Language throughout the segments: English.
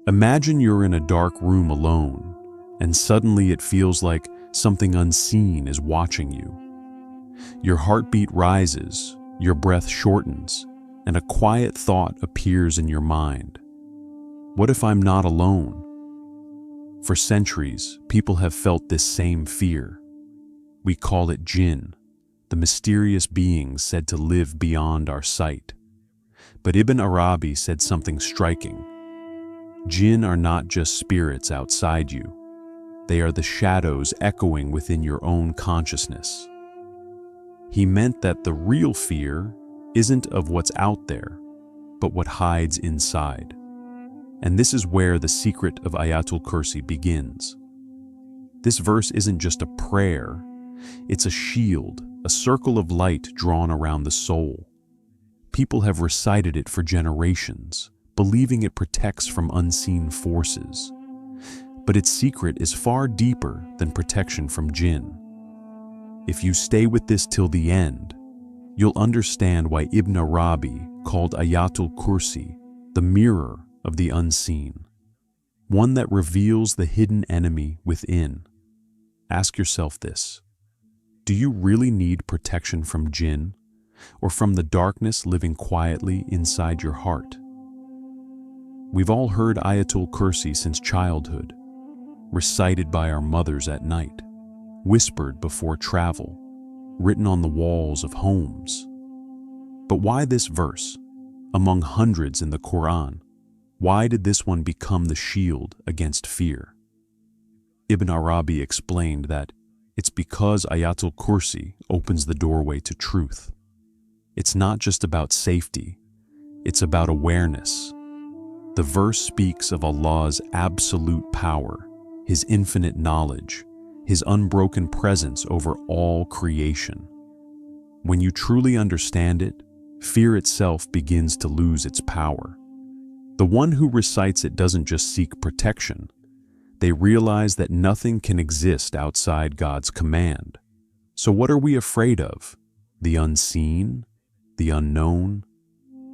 Imagine you're in a dark room alone, and suddenly it feels like something unseen is watching you. Your heartbeat rises, your breath shortens, and a quiet thought appears in your mind. What if I'm not alone? For centuries, people have felt this same fear. We call it jinn, the mysterious beings said to live beyond our sight. But Ibn Arabi said something striking. Jinn are not just spirits outside you. They are the shadows echoing within your own consciousness. He meant that the real fear isn't of what's out there, but what hides inside. And this is where the secret of Ayat al Kursi begins. This verse isn't just a prayer, it's a shield, a circle of light drawn around the soul. People have recited it for generations, believing it protects from unseen forces. But its secret is far deeper than protection from jinn. If you stay with this till the end, you'll understand why Ibn Arabi called Ayat al Kursi the mirror of the unseen, one that reveals the hidden enemy within. Ask yourself this: do you really need protection from jinn, or from the darkness living quietly inside your heart? We've all heard Ayat al Kursi since childhood, recited by our mothers at night, whispered before travel, written on the walls of homes. But why this verse? Among hundreds in the Qur'an, why did this one become the shield against fear? Ibn Arabi explained that it's because Ayat al Kursi opens the doorway to truth. It's not just about safety, it's about awareness. The verse speaks of Allah's absolute power, His infinite knowledge, His unbroken presence over all creation. When you truly understand it, fear itself begins to lose its power. The one who recites it doesn't just seek protection. They realize that nothing can exist outside God's command. So what are we afraid of? The unseen? The unknown?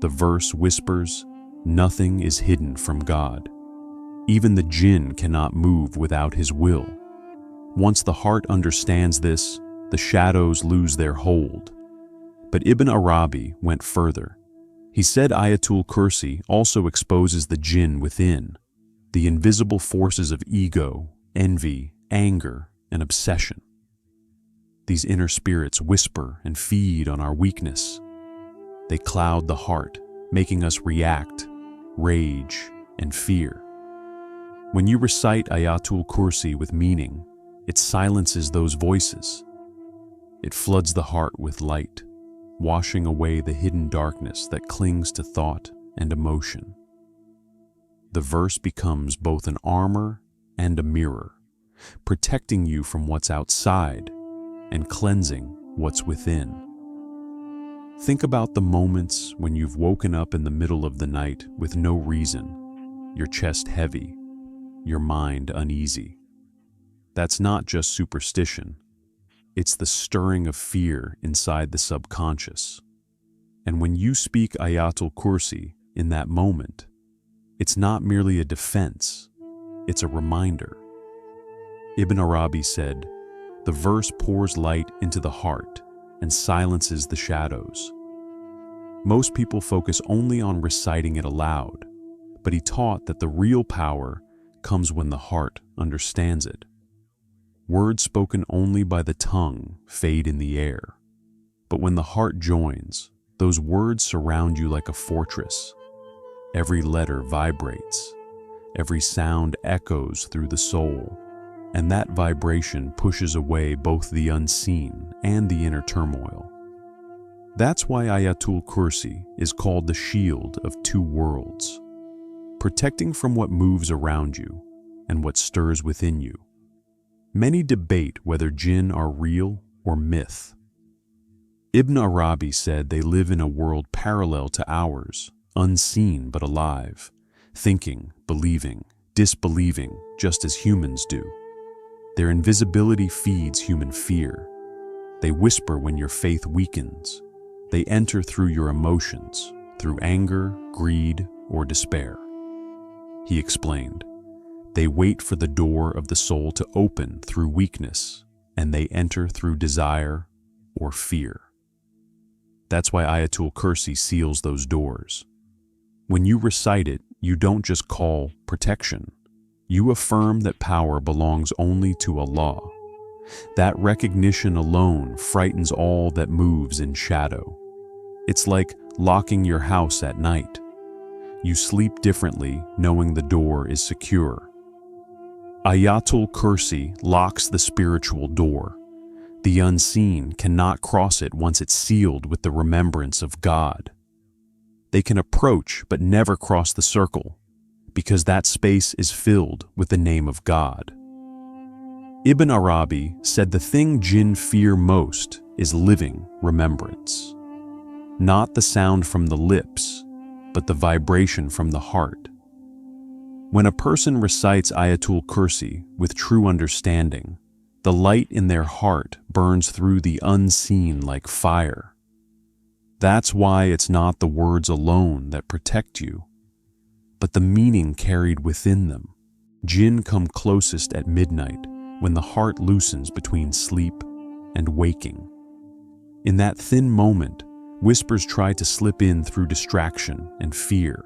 The verse whispers, nothing is hidden from God. Even the jinn cannot move without His will. Once the heart understands this, the shadows lose their hold. But Ibn Arabi went further. He said Ayat al Kursi also exposes the jinn within, the invisible forces of ego, envy, anger, and obsession. These inner spirits whisper and feed on our weakness. They cloud the heart, making us react, rage, and fear. When you recite Ayat al Kursi with meaning, it silences those voices. It floods the heart with light, washing away the hidden darkness that clings to thought and emotion. The verse becomes both an armor and a mirror, protecting you from what's outside and cleansing what's within. Think about the moments when you've woken up in the middle of the night with no reason, your chest heavy, your mind uneasy. That's not just superstition. It's the stirring of fear inside the subconscious. And when you speak Ayat al Kursi in that moment, it's not merely a defense, it's a reminder. Ibn Arabi said, the verse pours light into the heart and silences the shadows. Most people focus only on reciting it aloud, but he taught that the real power comes when the heart understands it. Words spoken only by the tongue fade in the air. But when the heart joins, those words surround you like a fortress. Every letter vibrates. Every sound echoes through the soul. And that vibration pushes away both the unseen and the inner turmoil. That's why Ayat al Kursi is called the shield of two worlds, protecting from what moves around you and what stirs within you. Many debate whether jinn are real or myth. Ibn Arabi said they live in a world parallel to ours, unseen but alive, thinking, believing, disbelieving, just as humans do. Their invisibility feeds human fear. They whisper when your faith weakens. They enter through your emotions, through anger, greed, or despair. he explained. They wait for the door of the soul to open through weakness, and they enter through desire or fear. That's why Ayat al Kursi seals those doors. When you recite it, you don't just call protection. You affirm that power belongs only to Allah. That recognition alone frightens all that moves in shadow. It's like locking your house at night. You sleep differently knowing the door is secure. Ayat al Kursi locks the spiritual door. The unseen cannot cross it once it's sealed with the remembrance of God. They can approach but never cross the circle, because that space is filled with the name of God. Ibn Arabi said the thing jinn fear most is living remembrance. Not the sound from the lips, but the vibration from the heart. When a person recites Ayat al Kursi with true understanding, the light in their heart burns through the unseen like fire. That's why it's not the words alone that protect you, but the meaning carried within them. Jinn come closest at midnight when the heart loosens between sleep and waking. In that thin moment, whispers try to slip in through distraction and fear.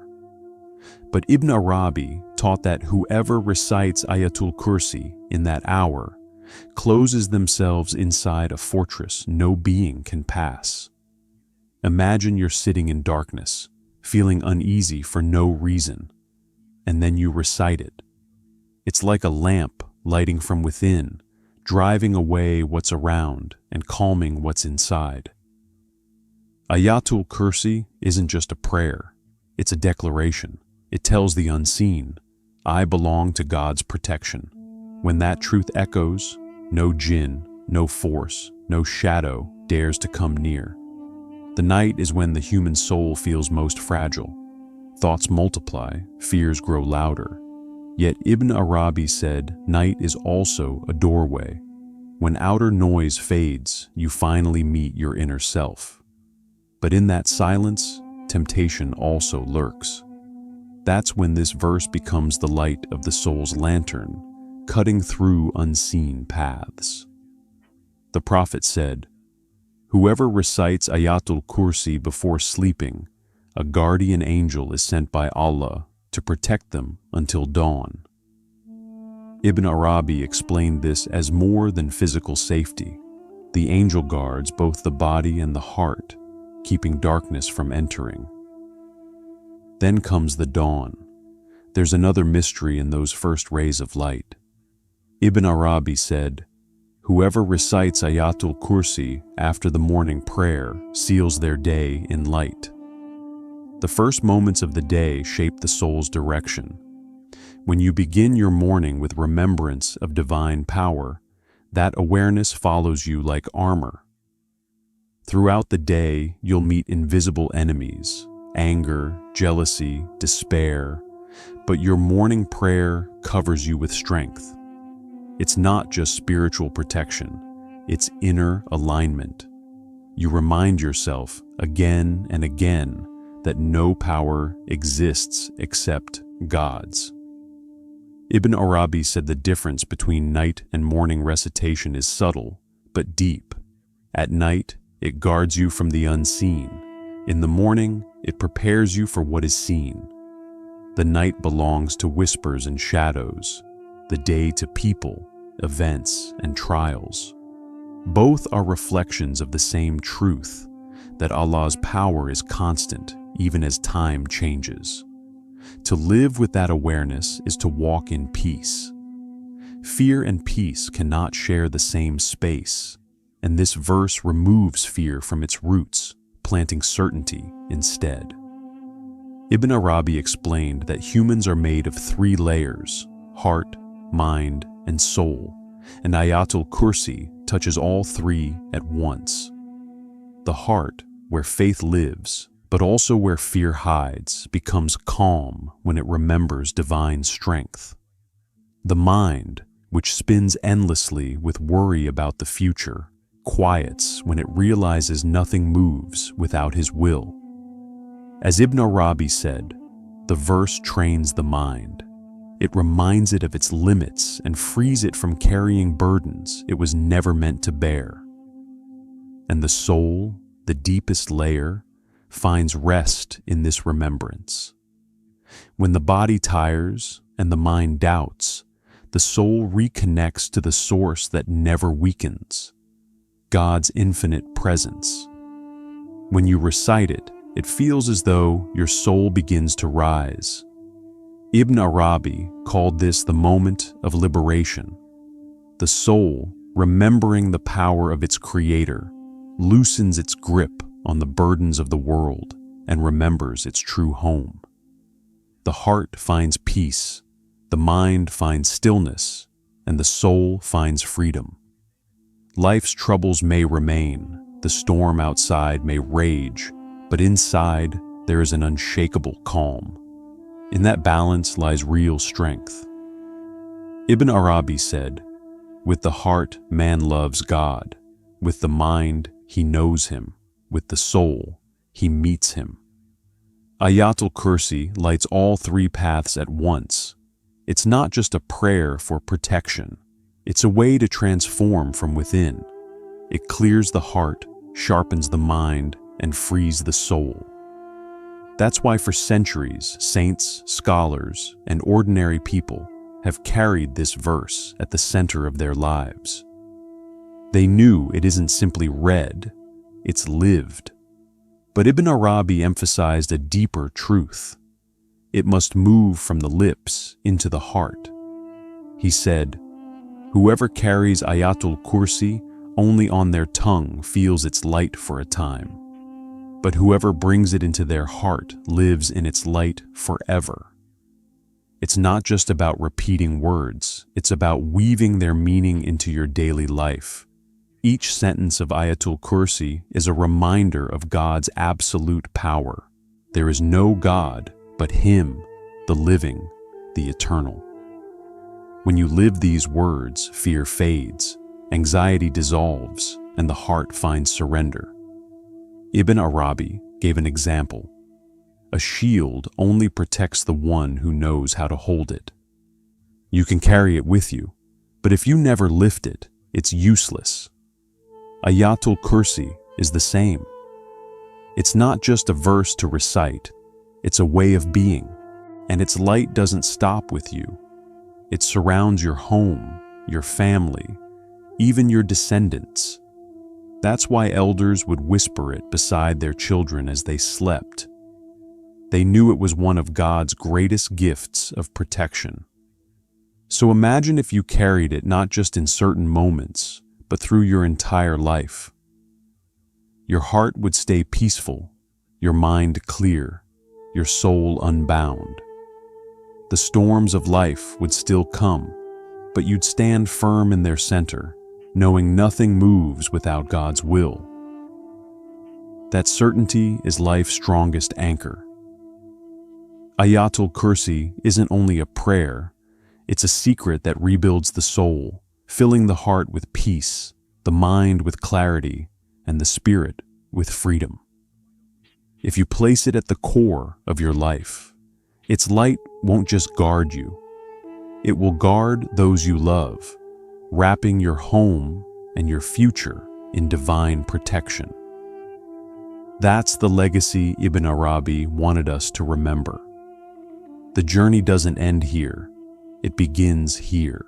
But Ibn Arabi taught that whoever recites Ayat al Kursi in that hour closes themselves inside a fortress no being can pass. Imagine you're sitting in darkness, feeling uneasy for no reason, and then you recite it. It's like a lamp lighting from within, driving away what's around and calming what's inside. Ayat al Kursi isn't just a prayer, it's a declaration. It tells the unseen, I belong to God's protection. When that truth echoes, no jinn, no force, no shadow dares to come near. The night is when the human soul feels most fragile. Thoughts multiply, fears grow louder. Yet Ibn Arabi said, night is also a doorway. When outer noise fades, you finally meet your inner self. But in that silence, temptation also lurks. That's when this verse becomes the light of the soul's lantern, cutting through unseen paths. The Prophet said, whoever recites Ayat al Kursi before sleeping, a guardian angel is sent by Allah to protect them until dawn. Ibn Arabi explained this as more than physical safety. The angel guards both the body and the heart, keeping darkness from entering. Then comes the dawn. There's another mystery in those first rays of light. Ibn Arabi said, whoever recites Ayat al Kursi after the morning prayer seals their day in light. The first moments of the day shape the soul's direction. When you begin your morning with remembrance of divine power, that awareness follows you like armor. Throughout the day, you'll meet invisible enemies, anger, jealousy, despair, but your morning prayer covers you with strength. It's not just spiritual protection, it's inner alignment. You remind yourself again and again that no power exists except God's. Ibn Arabi said the difference between night and morning recitation is subtle, but deep. At night, it guards you from the unseen. In the morning, it prepares you for what is seen. The night belongs to whispers and shadows, the day to people, events, and trials. Both are reflections of the same truth, that Allah's power is constant even as time changes. To live with that awareness is to walk in peace. Fear and peace cannot share the same space, and this verse removes fear from its roots, planting certainty instead. Ibn Arabi explained that humans are made of 3 layers, heart, mind, and soul, and Ayat al Kursi touches all 3 at once. The heart, where faith lives, but also where fear hides, becomes calm when it remembers divine strength. The mind, which spins endlessly with worry about the future, quiets when it realizes nothing moves without His will. As Ibn Arabi said, the verse trains the mind. It reminds it of its limits and frees it from carrying burdens it was never meant to bear. And the soul, the deepest layer, finds rest in this remembrance. When the body tires and the mind doubts, the soul reconnects to the source that never weakens, God's infinite presence. When you recite it, it feels as though your soul begins to rise. Ibn Arabi called this the moment of liberation. The soul, remembering the power of its creator, loosens its grip on the burdens of the world and remembers its true home. The heart finds peace, the mind finds stillness, and the soul finds freedom. Life's troubles may remain, the storm outside may rage, but inside there is an unshakable calm. In that balance lies real strength. Ibn Arabi said, "With the heart man loves God, with the mind he knows him, with the soul he meets him." Ayat al Kursi lights all three paths at once. It's not just a prayer for protection. It's a way to transform from within. It clears the heart, sharpens the mind, and frees the soul. That's why for centuries, saints, scholars, and ordinary people have carried this verse at the center of their lives. They knew it isn't simply read, it's lived. But Ibn Arabi emphasized a deeper truth. It must move from the lips into the heart. He said, "Whoever carries Ayat al Kursi only on their tongue feels its light for a time. But whoever brings it into their heart lives in its light forever." It's not just about repeating words, it's about weaving their meaning into your daily life. Each sentence of Ayat al Kursi is a reminder of God's absolute power. There is no God but Him, the living, the eternal. When you live these words, fear fades, anxiety dissolves, and the heart finds surrender. Ibn Arabi gave an example. A shield only protects the one who knows how to hold it. You can carry it with you, but if you never lift it, it's useless. Ayat al Kursi is the same. It's not just a verse to recite, it's a way of being, and its light doesn't stop with you. It surrounds your home, your family, even your descendants. That's why elders would whisper it beside their children as they slept. They knew it was one of God's greatest gifts of protection. So imagine if you carried it not just in certain moments, but through your entire life. Your heart would stay peaceful, your mind clear, your soul unbound. The storms of life would still come, but you'd stand firm in their center, knowing nothing moves without God's will. That certainty is life's strongest anchor. Ayat al Kursi isn't only a prayer, it's a secret that rebuilds the soul, filling the heart with peace, the mind with clarity, and the spirit with freedom. If you place it at the core of your life, its light won't just guard you. It will guard those you love, wrapping your home and your future in divine protection. That's the legacy Ibn Arabi wanted us to remember. The journey doesn't end here, it begins here.